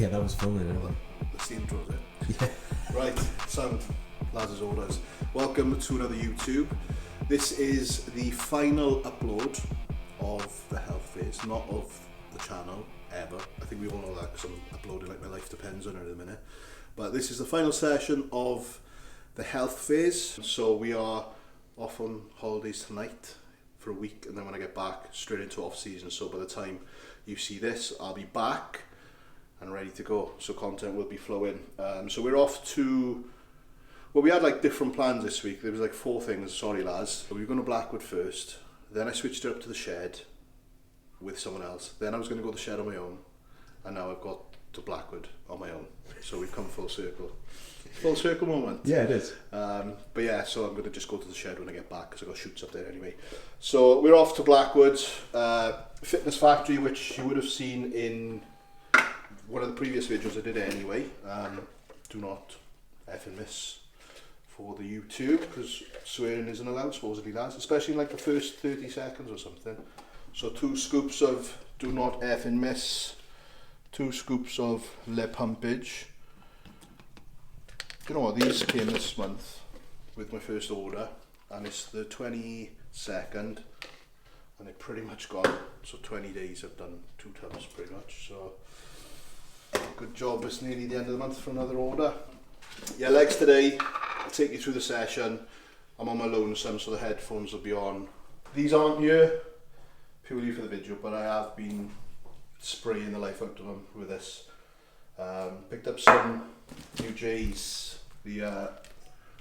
Yeah, that was filming it. That's the intro, is it? Yeah. Right, sound, lads' orders. Welcome to another YouTube. This is the final upload of the health phase, not of the channel, ever. I think we all know that because I'm uploading like my life depends on it at the minute. But this is the final session of the health phase. So we are off on holidays tonight for a week, and then when I get back, straight into off season. So by the time you see this, I'll be back and ready to go, so content will be flowing. So we're off to, well, we had like different plans this week. There was like 4 things, sorry lads. We were going to Blackwood first, then I switched it up to the shed with someone else, then I was going to go to the shed on my own, and now I've got to Blackwood on my own. So we've come full circle. Full circle moment. Yeah, it is. But yeah, so I'm going to just go to the shed when I get back because I've got shoots up there anyway. So we're off to Blackwood Fitness Factory, which you would have seen in one of the previous videos I did anyway. Do not effing miss for the YouTube because swearing isn't allowed, supposedly, lads, especially in like the first 30 seconds or something. So 2 scoops of do not effing miss, 2 scoops of le pumpage. You know what, these came this month with my first order, and it's the 22nd, and they're pretty much gone. So 20 days I've done 2 tubs pretty much. So good job, it's nearly the end of the month for another order. Yeah, legs today, I'll take you through the session. I'm on my lonesome, so the headphones will be on. These aren't here purely for the video, but I have been spraying the life out of them with this. Picked up some new J's, the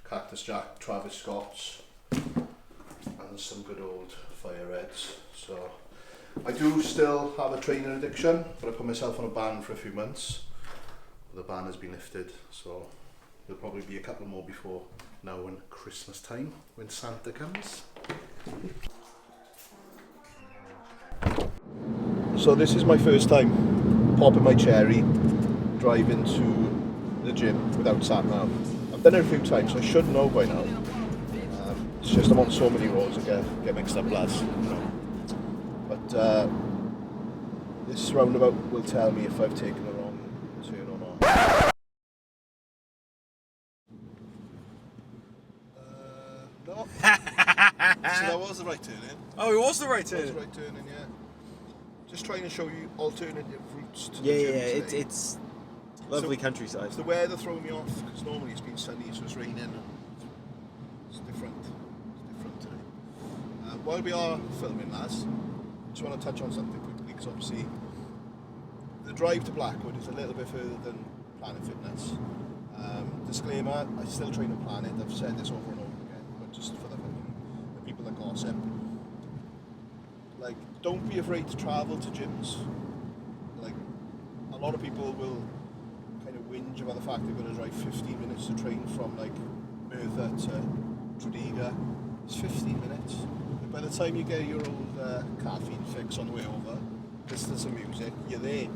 Cactus Jack Travis Scott's, and some good old Fire Reds. So I do still have a training addiction, but I put myself on a ban for a few months. The ban has been lifted, so there'll probably be a couple more before now and Christmas time, when Santa comes. So this is my first time popping my cherry, driving to the gym without sat nav. I've done it a few times, so I should know by now. It's just I'm on so many roads I get mixed up, lads. But this roundabout will tell me if I've taken the wrong turn or not. No. So that was the right turn in. Oh, it was the right turn. It was the right turn in, yeah. Just trying to show you alternative routes to the Yeah, gym today. it's lovely countryside. It's the weather throwing me off because normally it's been sunny, so it's raining. It's different. It's different today. While we are filming, lads, just want to touch on something quickly because obviously the drive to Blackwood is a little bit further than Planet Fitness. Disclaimer: I still train at Planet. I've said this over and over again, but just for the people that gossip. Like, don't be afraid to travel to gyms. Like, a lot of people will kind of whinge about the fact they're going to drive 15 minutes to train from like Merthyr to Tredegar. It's 15 minutes. By the time you get your old caffeine fix on the way over, listen to some music, you're there.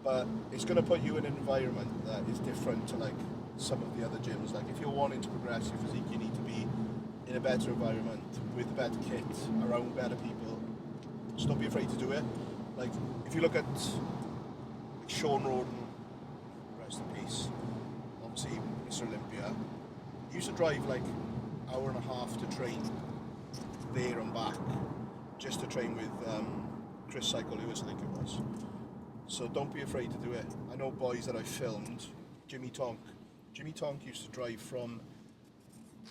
But it's going to put you in an environment that is different to like some of the other gyms. Like, if you're wanting to progress your physique, you need to be in a better environment, with better kit, around better people. Just don't be afraid to do it. Like, if you look at Sean Roden, rest in peace, obviously Mr. Olympia, he used to drive like an hour and a half to train there and back, just to train with Chris Cycle Lewis, I think it was. So don't be afraid to do it. I know boys that I filmed, Jimmy Tonk used to drive from,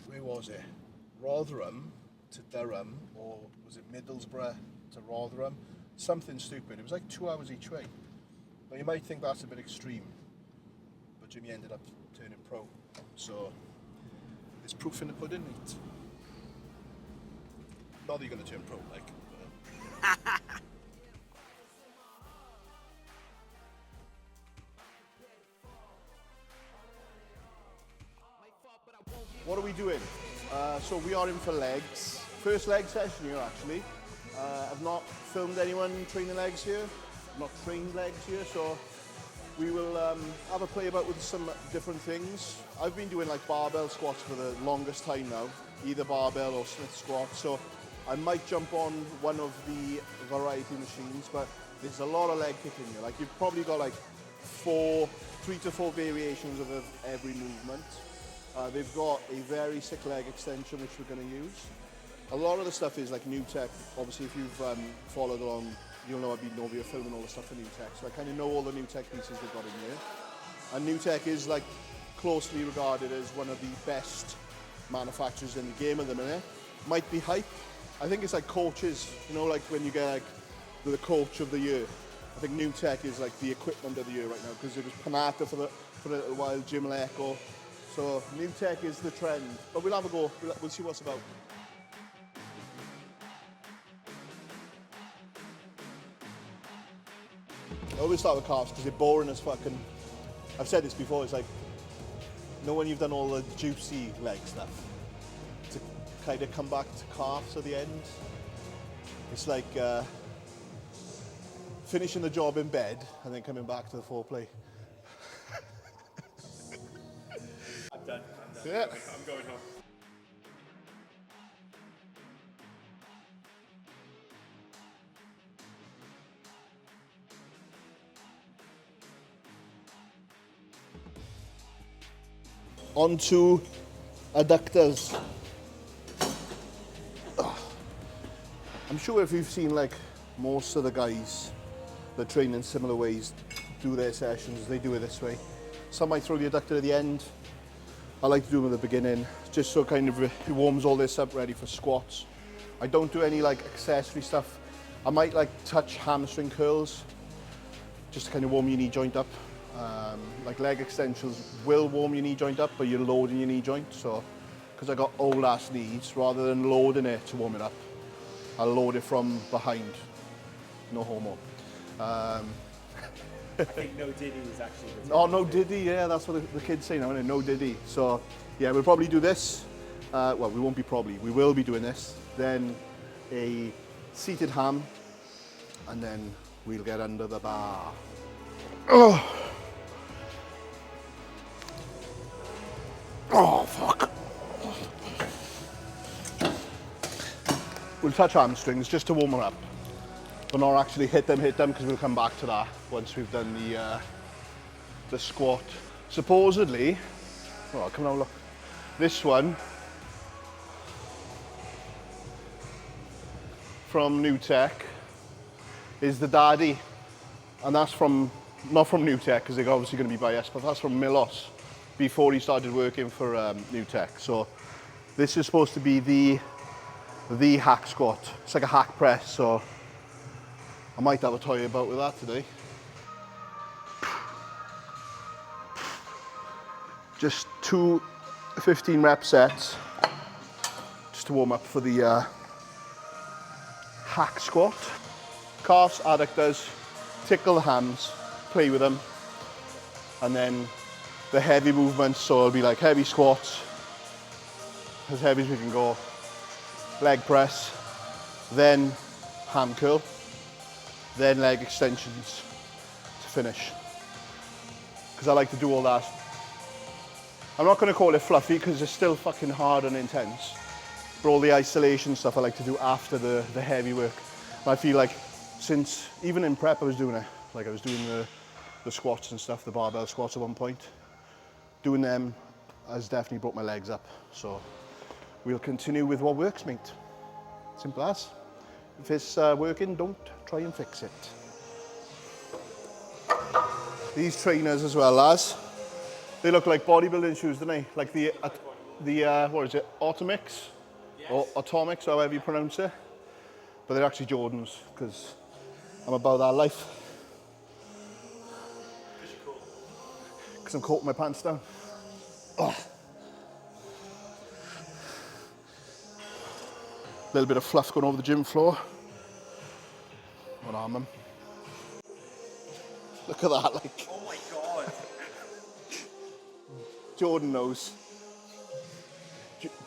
where was it? Rotherham to Durham, or was it Middlesbrough to Rotherham? Something stupid. It was like 2 hours each way. Now you might think that's a bit extreme, but Jimmy ended up turning pro. So there's proof in the pudding, mate. Not that you're going to turn pro, like. What are we doing? So we are in for legs. First leg session here, actually. I've not filmed anyone training legs here. Not trained legs here, so we will have a play about with some different things. I've been doing like barbell squats for the longest time now, either barbell or Smith squats. So I might jump on one of the variety machines, but there's a lot of leg kicking here. Like, you've probably got like 3 to 4 variations of every movement. They've got a very sick leg extension which we're going to use. A lot of the stuff is like new tech. Obviously, if you've followed along, you'll know I've been over here filming all the stuff for new tech. So I kind of know all the new tech pieces they've got in here. And new tech is like closely regarded as one of the best manufacturers in the game at the minute. Might be hype. I think it's like coaches, you know, like when you get like the coach of the year. I think new tech is like the equipment of the year right now because it was Panata for a little while, 𝘗𝘭𝘰𝘶𝘥𝘭𝘺. So new tech is the trend, but we'll have a go. We'll see what's about. I always start with calves because they're boring as fucking. I've said this before. It's like, you know when you've done all the juicy leg stuff, to kind of come back to calves at the end. It's like finishing the job in bed and then coming back to the foreplay. I'm done. Yeah. I'm going home. Onto adductors. I'm sure if you've seen like most of the guys that train in similar ways do their sessions, they do it this way. Some might throw the adductor at the end. I like to do them at the beginning, just so kind of it warms all this up ready for squats. I don't do any like accessory stuff. I might like touch hamstring curls, just to kind of warm your knee joint up. Like leg extensions will warm your knee joint up, but you're loading your knee joint. So, because I got old ass knees, rather than loading it to warm it up, I'll load it from behind. No homo. I think no diddy is actually the Oh, no diddy, yeah, that's what the kids say now, isn't it? No diddy. So, yeah, we'll probably do this. Well, we won't be probably, we will be doing this. Then a seated ham, and then we'll get under the bar. Oh! Oh, fuck. We'll touch hamstrings just to warm them up, but not actually hit them because we'll come back to that once we've done the squat. Supposedly, oh, come on, look. This one from New Tech is the daddy, and that's from not from New Tech because they're obviously going to be biased, but that's from Milos before he started working for New Tech. So this is supposed to be the hack squat. It's like a hack press, so I might have a toy about with that today. Just 2 15 rep sets, just to warm up for the hack squat. Calves, adductors, tickle the hams, play with them, and then the heavy movements, so it'll be like heavy squats, as heavy as we can go, leg press, then ham curl, then leg extensions to finish. Because I like to do all that. I'm not going to call it fluffy because it's still fucking hard and intense, but all the isolation stuff I like to do after the heavy work. And I feel like since, even in prep I was doing it, like I was doing the squats and stuff, the barbell squats at one point. Doing them has definitely brought my legs up. So we'll continue with what works, mate. Simple as. If it's working, don't try and fix it. These trainers as well, lads. They look like bodybuilding shoes, don't they? Like the what is it, Atomics? Yes. Or Atomics, however you pronounce it. But they're actually Jordans, because I'm about that life. Because I'm caught my pants down. Oh. Little bit of fluff going over the gym floor. What arm them? Look at that, like. Oh my god. Jordan knows.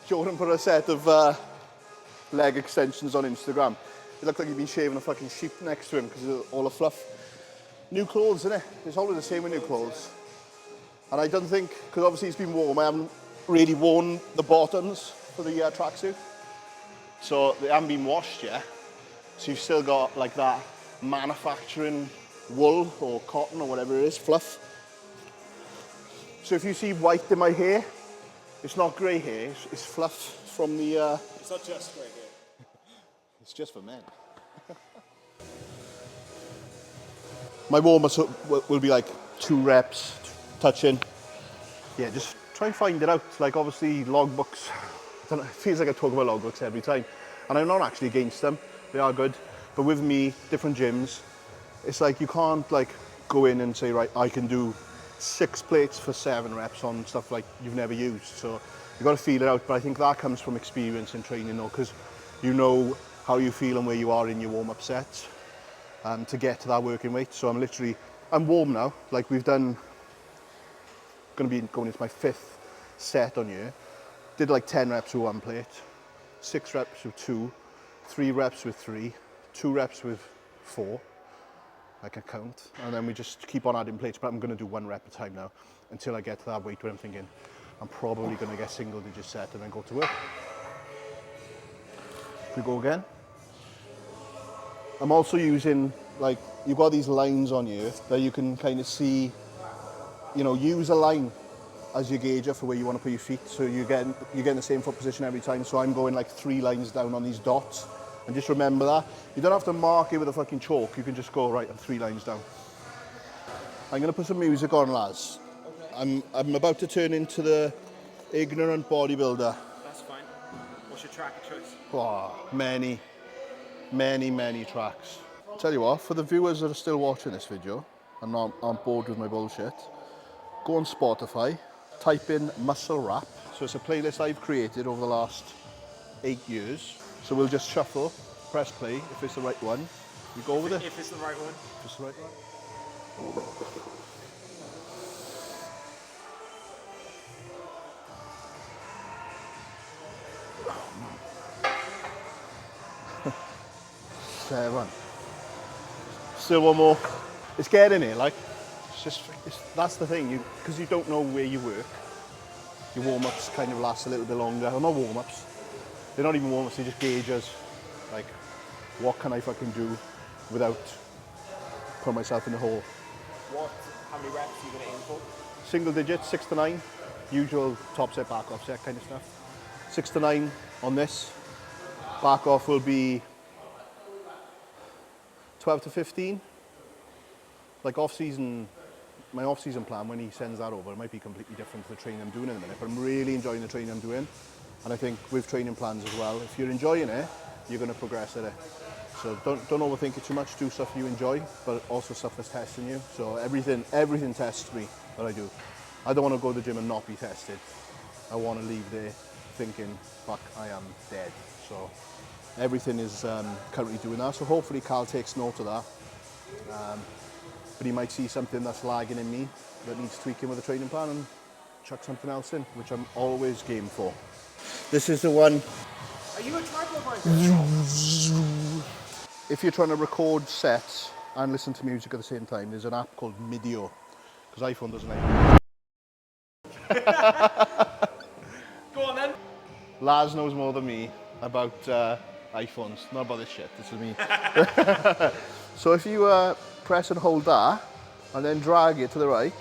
Jordan put a set of leg extensions on Instagram. It looked like he'd been shaving a fucking sheep next to him because of all the fluff. New clothes, isn't it? It's always the same with new clothes. And I don't think, because obviously it's been warm, I haven't really worn the bottoms for the tracksuit. So they haven't been washed yet. So you've still got like that manufacturing wool or cotton or whatever it is, fluff. So if you see white in my hair, it's not grey hair, it's fluff from the... It's not just grey hair. It's just for men. My warm-ups will be like 2 reps, touching. Yeah, just try and find it out. Like obviously logbooks, I don't know, it feels like I talk about logbooks every time. And I'm not actually against them, they are good. But with me, different gyms, it's like you can't like go in and say, right, I can do 6 plates for 7 reps on stuff like you've never used. So you've got to feel it out. But I think that comes from experience in training though, because you know how you feel and where you are in your warm-up sets to get to that working weight. So I'm warm now. Like we've done, going to be going into my 5th set on here. Did like 10 reps with 1 plate, 6 reps with 2, 3 reps with 3, 2 reps with 4. I can count, and then we just keep on adding plates, but I'm going to do 1 rep at a time now until I get to that weight where I'm thinking I'm probably going to get single-digit set and then go to work. We go again. I'm also using, like, you've got these lines on here that you can kind of see, you know, use a line as your gauger for where you want to put your feet. So you're getting the same foot position every time. So I'm going like 3 lines down on these dots. And just remember that. You don't have to mark it with a fucking chalk. You can just go, right, I'm 3 lines down. I'm going to put some music on, lads. Okay. I'm about to turn into the ignorant bodybuilder. That's fine. What's your track of choice? Oh, many tracks. I'll tell you what, for the viewers that are still watching this video and aren't bored with my bullshit, go on Spotify, type in Muscle Rap. So it's a playlist I've created over the last 8 years. So we'll just shuffle, press play, if it's the right one, we go with it. If it's the right one. If it's the right one. 7. Still 1 more. It's getting here, like, that's the thing, because you don't know where you work. Your warm-ups kind of last a little bit longer. Well, not warm-ups. They're not even warm-ups, they're just gauges. Like, what can I fucking do without putting myself in the hole? How many reps are you going to aim for? Single digits, 6 to 9. Usual top set, back off set kind of stuff. 6 to 9 on this. Back off will be 12 to 15. Like off-season, my off-season plan, when he sends that over, it might be completely different to the training I'm doing in a minute, but I'm really enjoying the training I'm doing. And I think with training plans as well, if you're enjoying it, you're going to progress at it. So don't overthink it too much, do stuff you enjoy, but also stuff that's testing you. So everything tests me that I do. I don't want to go to the gym and not be tested. I want to leave there thinking, fuck, I am dead. So everything is currently doing that. So hopefully Cal takes note of that. But he might see something that's lagging in me that needs tweaking with a training plan and chuck something else in, which I'm always game for. This is the one. Are you a tripod rider? If you're trying to record sets and listen to music at the same time, there's an app called 𝘵𝑒𝑑𝑒𝑎𝑢, because iPhone doesn't like it. Go on then. Laz knows more than me about iPhones, not about this shit, this is me. So if you press and hold that, and then drag it to the right,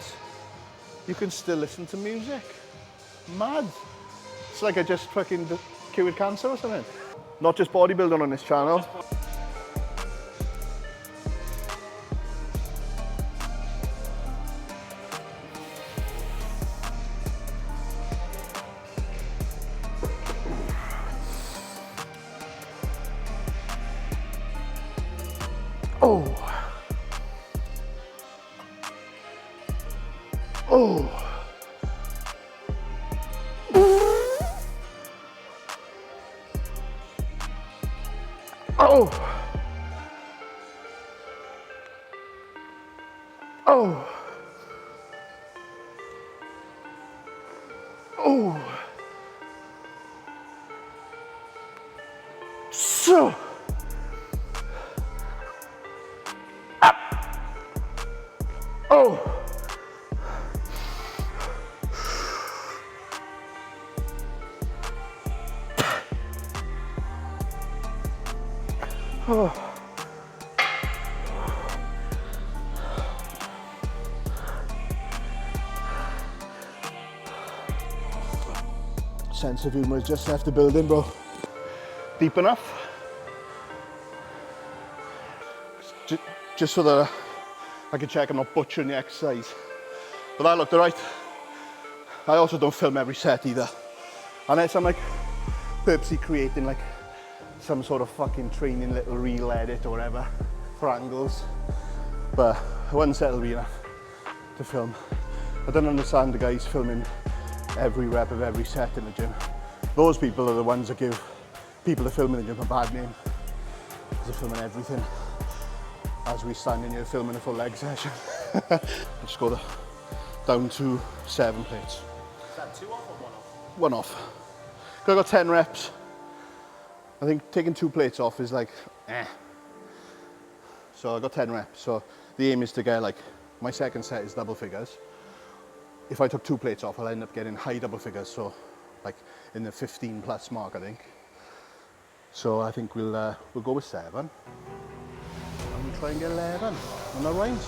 you can still listen to music. Mad. It's like I just fucking cured cancer or something. Not just bodybuilding on this channel. Oh. Oh. Oh. Oh. Oh. So. Up. Oh. Oh. sense of humour has just left the building, bro. Deep enough? Just so that I can check I'm not butchering the exercise. But that looked alright. I also don't film every set either. Unless I'm like purposely creating like some sort of fucking training little reel edit or whatever for angles. But one set will be enough to film. I don't understand the guys filming every rep of every set in the gym. Those people are the ones that give people that film in the gym a bad name. Because they're filming everything. As we stand in here filming a full leg session. Let's go down to 7 plates. Is that 2 off or 1 off? 1 off. I got 10 reps. I think taking 2 plates off is like, eh. So I got 10 reps. So the aim is to get like, my second set is double figures. If I took 2 plates off, I'll end up getting high double figures. So like in the 15 plus mark, I think. So I think we'll go with 7. And we'll try and get 11 on the range.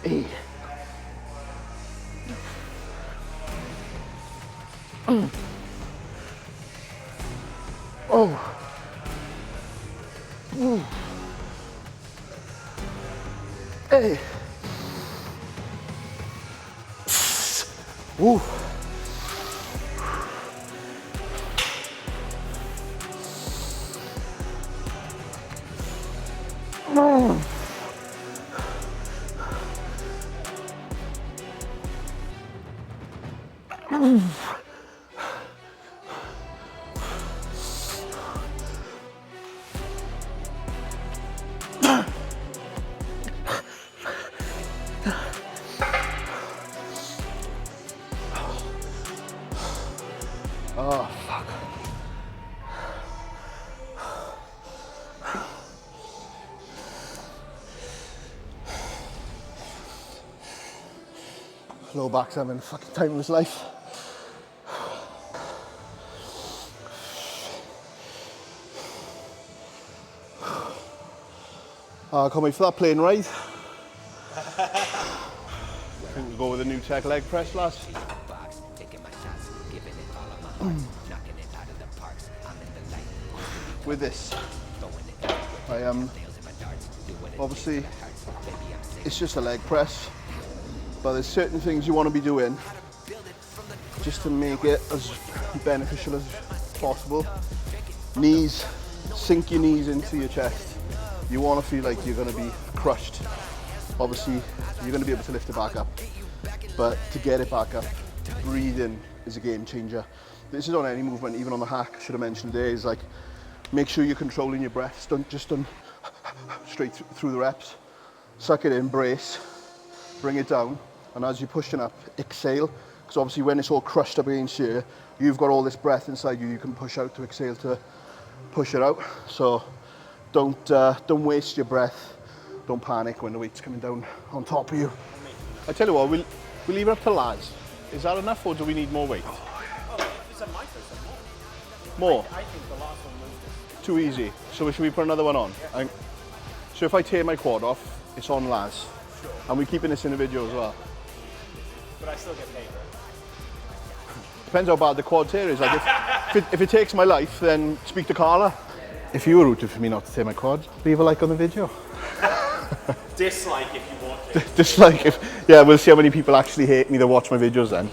Hey. Oh. Hey. Ooh. Oh, fuck. Low back's having the fucking time of his life. I can't wait for that plane ride. I think we'll go with a new tech leg press, lads. With this, I obviously it's just a leg press, but there's certain things you want to be doing just to make it as beneficial as possible. Knees, sink your knees into your chest. You want to feel like you're going to be crushed. Obviously, you're going to be able to lift it back up, but to get it back up, breathing is a game changer. This is on any movement, even on the hack. I should have mentioned today is like, make sure you're controlling your breath. Don't straight through the reps. Suck it in, brace, bring it down, and as you're pushing up, exhale. Because obviously when it's all crushed up against you, you've got all this breath inside you. You can push out to exhale to push it out. So don't waste your breath. Don't panic when the weight's coming down on top of you. I tell you what, we'll leave it up to lads. Is that enough, or do we need more weight? It's a micro, more. I think the last one was Too easy. So should we put another one on? Yeah. So if I tear my quad off, it's on Laz. Sure. And we're keeping this in the video as well. But I still get paid, right? Depends how bad the quad tear is. Like if it takes my life, then speak to Carla. If you were rooting for me not to tear my quad, leave a like on the video. Dislike if you want to. Dislike if, yeah, we'll see how many people actually hate me that watch my videos then.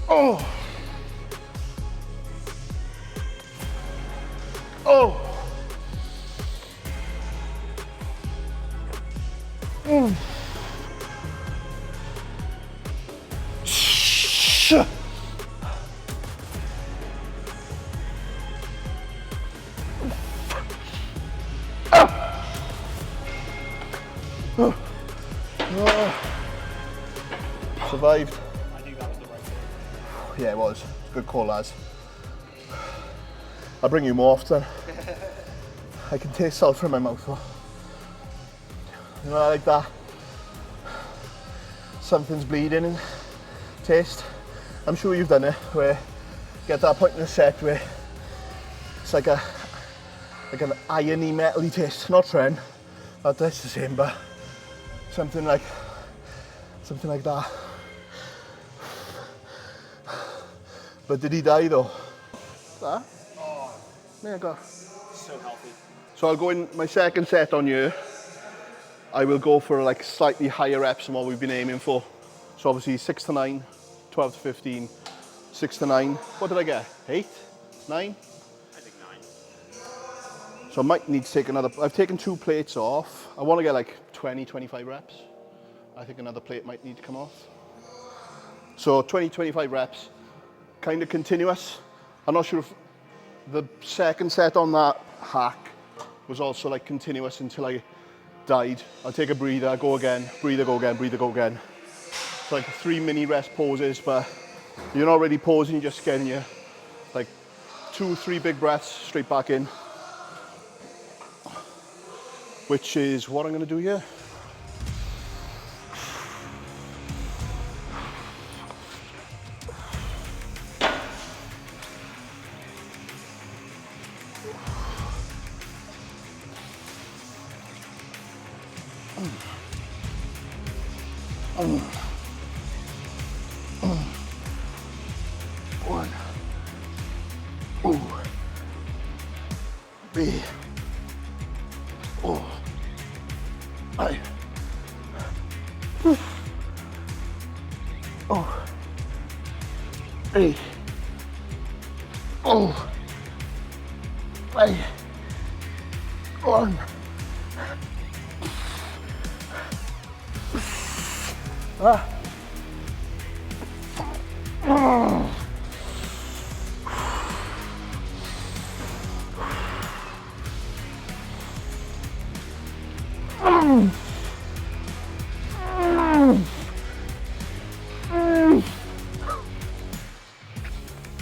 Oh. Oh. Shh. Survived. I think Yeah, it was. Good call, lads. I'll bring you more often. I can taste sulphur in my mouth though. You know, like that. Something's bleeding and taste. I'm sure you've done it, where you get that point in the set where it's like an irony metally taste. Not trend, that's the same, but something like that. But did he die though? That? Oh, There you go. so healthy. So I'll go in my second set on you. I will go for like slightly higher reps than what we've been aiming for. So obviously 6 to 9, 12 to 15, 6 to 9. What did I get? 8? 9? I think 9. So I might need to take another, I've taken 2 plates off. I want to get like 20, 25 reps. I think another plate might need to come off. So 20, 25 reps, kind of continuous. I'm not sure if the second set on that hack was also like continuous until I died. I'll take a breather, go again, breather, go again, breather, go again. It's like 3 mini rest pauses, but you're not really pausing, you're just getting your like 2, 3 big breaths straight back in, which is what I'm going to do here. One. Ooh. B. Oh. I. Oh. A. Oh. I. One. Ah. Oh.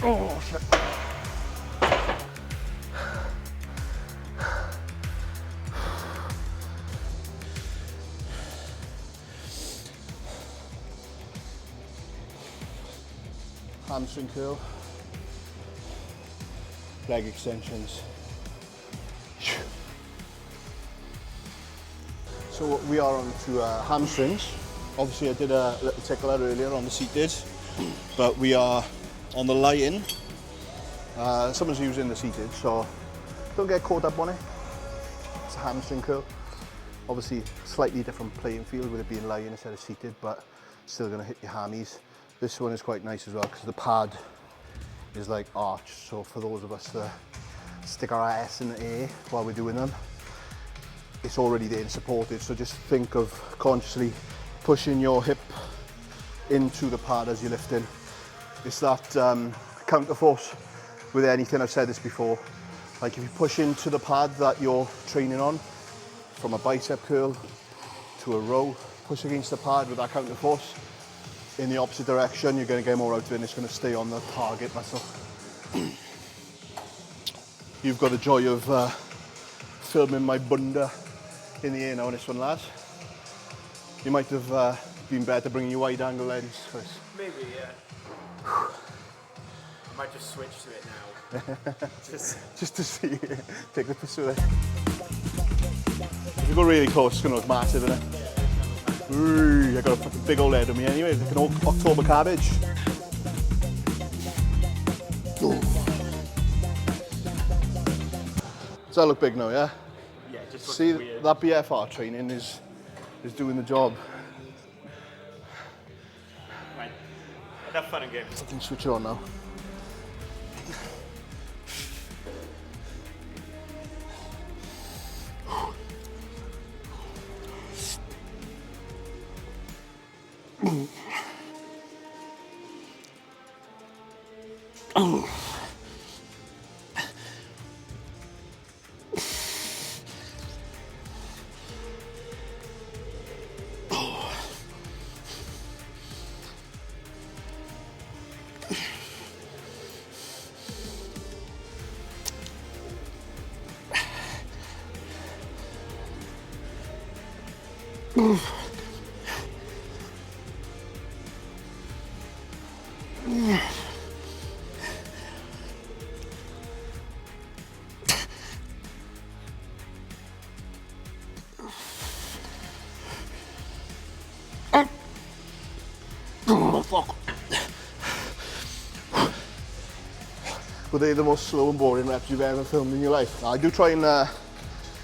Oh, shit. Hamstring curl, leg extensions. So we are on to hamstrings. Obviously I did a little tickler earlier on the seated, but we are on the lie-in. Someone's using the seated, so don't get caught up on it. It's a hamstring curl. Obviously slightly different playing field with it being lie-in instead of seated, but still gonna hit your hammies. This one is quite nice as well because the pad is like arched, so for those of us that stick our ass in the air while we're doing them, it's already there and supported. So just think of consciously pushing your hip into the pad as you're lifting. It's that counter force with anything. I've said this before, like if you push into the pad that you're training on, from a bicep curl to a row, push against the pad with that counter force in the opposite direction, you're going to get more out of it and it's going to stay on the target muscle. You've got the joy of filming my bunda in the air now on this one, lads. You might have been better bringing your wide angle lens for this. Maybe, yeah. I might just switch to it now. Just to see, take the piss with it. If you go really close, it's going to look massive, isn't it? Ooh, I got a fucking big old head on me anyway, it's like an October cabbage. Ooh. Does that look big now, yeah? Yeah, it just looks See, weird. that BFR training is doing the job. Right. Enough fun and games. I can switch it on now. Oh, fuck. Were they the most slow and boring reps you've ever filmed in your life? I do try and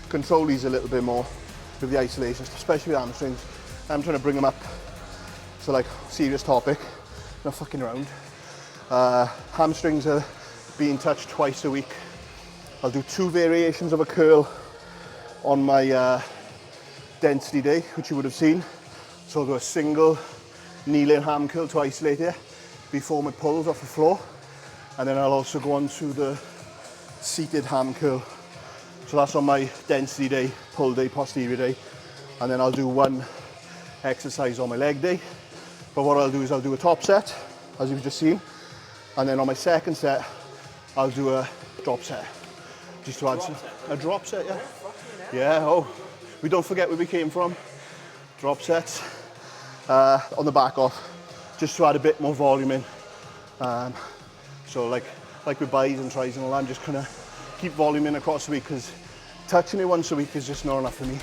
control these a little bit more with the isolations, especially with hamstrings. I'm trying to bring them up to like serious topic, not fucking around. Hamstrings are being touched twice a week. I'll do 2 variations of a curl on my density day, which you would have seen. So I'll do a single kneeling ham curl to isolate it before my pulls off the floor. And then I'll also go on to the seated ham curl. So that's on my density day, pull day, posterior day. And then I'll do 1 exercise on my leg day. But what I'll do is I'll do a top set, as you've just seen. And then on my second set, I'll do a drop set. Just to add some, a drop set, yeah. Yeah, oh, we don't forget where we came from. Drop sets on the back off, just to add a bit more volume in. So like with bis and tris and all that, I'm just kind of keep volume in across the week, because touching it once a week is just not enough for me.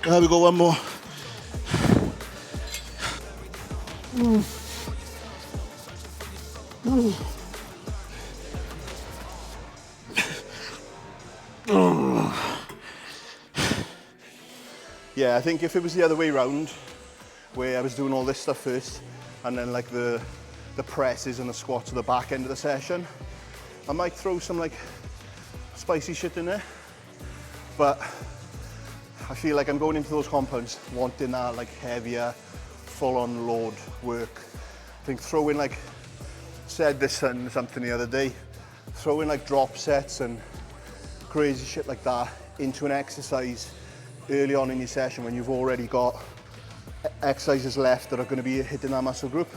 There we go, one more. Yeah, I think if it was the other way round, where I was doing all this stuff first, and then like the presses and the squats at the back end of the session, I might throw some like spicy shit in there. But I feel like I'm going into those compounds wanting that like heavier, full-on load work. I think throwing like, said this something the other day, throwing like drop sets and crazy shit like that into an exercise early on in your session when you've already got exercises left that are going to be hitting that muscle group,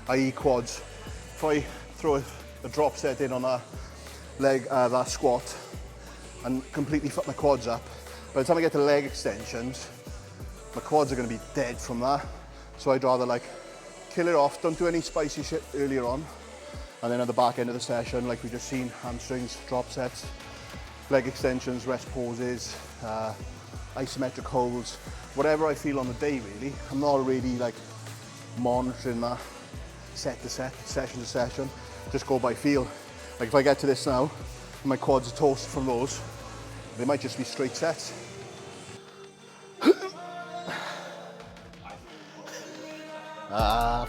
i.e. quads. If I throw a drop set in on that leg, that squat, and completely fuck my quads up, by the time I get to leg extensions, my quads are going to be dead from that. So I'd rather like kill it off, don't do any spicy shit earlier on, and then at the back end of the session, like we just seen, hamstrings, drop sets, leg extensions, rest poses, isometric holds, whatever I feel on the day really. I'm not really like monitoring that set to set, session to session, just go by feel. Like if I get to this now, and my quads are toasted from those, they might just be straight sets.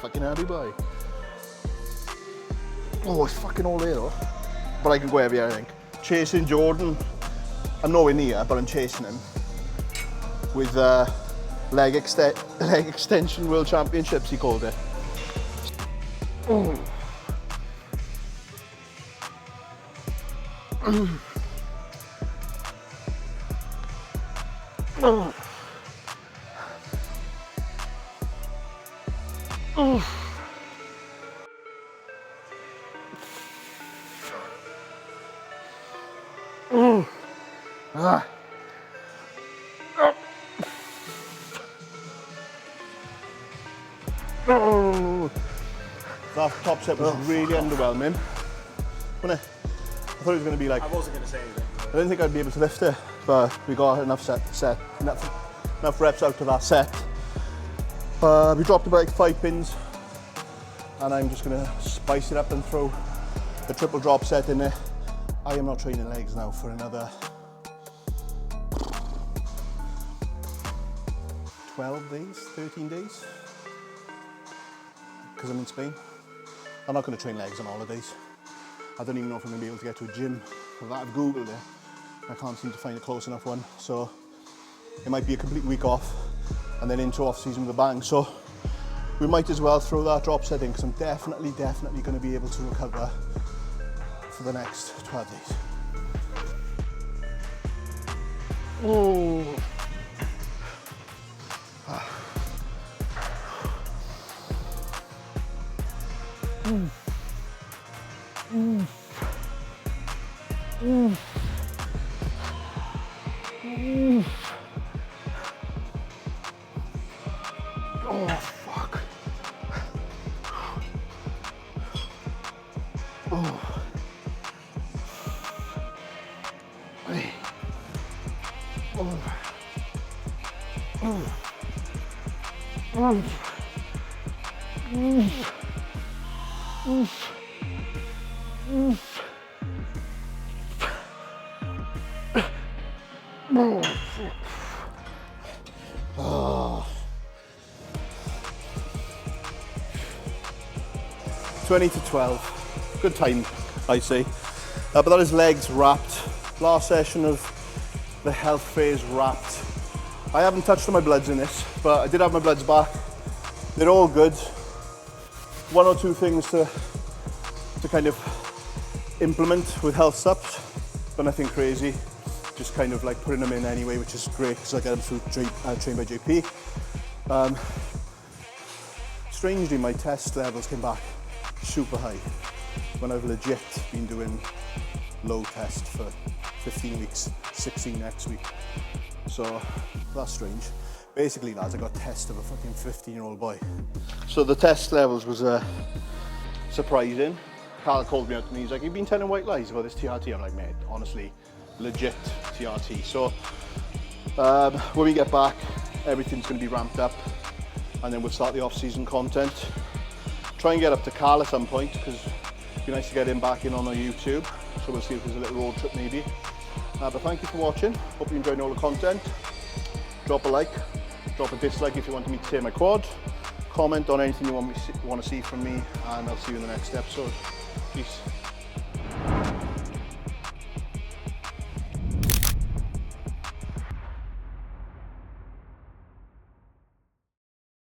Fucking happy boy. Oh, it's fucking all there though. But I can go heavier, I think. Chasing Jordan. I'm nowhere near, but I'm chasing him with leg extension world championships, he called it. Oh. Oh. Oh. Oh. Ah. Oh. That top set was really underwhelming, wasn't it? I thought it was going to be like... I wasn't going to say anything. I didn't think I'd be able to lift it, but we got enough reps out of that set We dropped about like 5 pins, and I'm just gonna spice it up and throw a triple drop set in there. I am not training legs now for another 12 days, 13 days, because I'm in Spain. I'm not gonna train legs on holidays. I don't even know if I'm gonna be able to get to a gym. I've Googled it. I can't seem to find a close enough one. So it might be a complete week off and then into off season with a bang. So we might as well throw that drop set in, because I'm definitely gonna be able to recover for the next 12 days. Oh. Oh, fuck. Oh. Hey. Oh. Oh. Oh. Oh. 20 to 12, good time, I say. But that is legs wrapped. Last session of the health phase wrapped. I haven't touched on my bloods in this, but I did have my bloods back. They're all good. One or two things to kind of implement with health subs, but nothing crazy. Just kind of like putting them in anyway, which is great because I get them through Trained by JP. Strangely, my test levels came back super high when I've legit been doing low test for 15 weeks, 16 next week. So that's strange. Basically, lads, I got a test of a fucking 15-year-old boy. So the test levels was surprising. Carl called me out to me, he's like, you've been telling white lies about this TRT. I'm like, mate, honestly, legit TRT. So when we get back, everything's gonna be ramped up, and then we'll start the off-season content. Try and get up to Carl at some point, because it'd be nice to get him back in on our YouTube. So we'll see if there's a little road trip maybe. But thank you for watching. Hope you enjoyed all the content. Drop a like, drop a dislike if you want me to tear my quad. Comment on anything you want to see from me, and I'll see you in the next episode. Peace.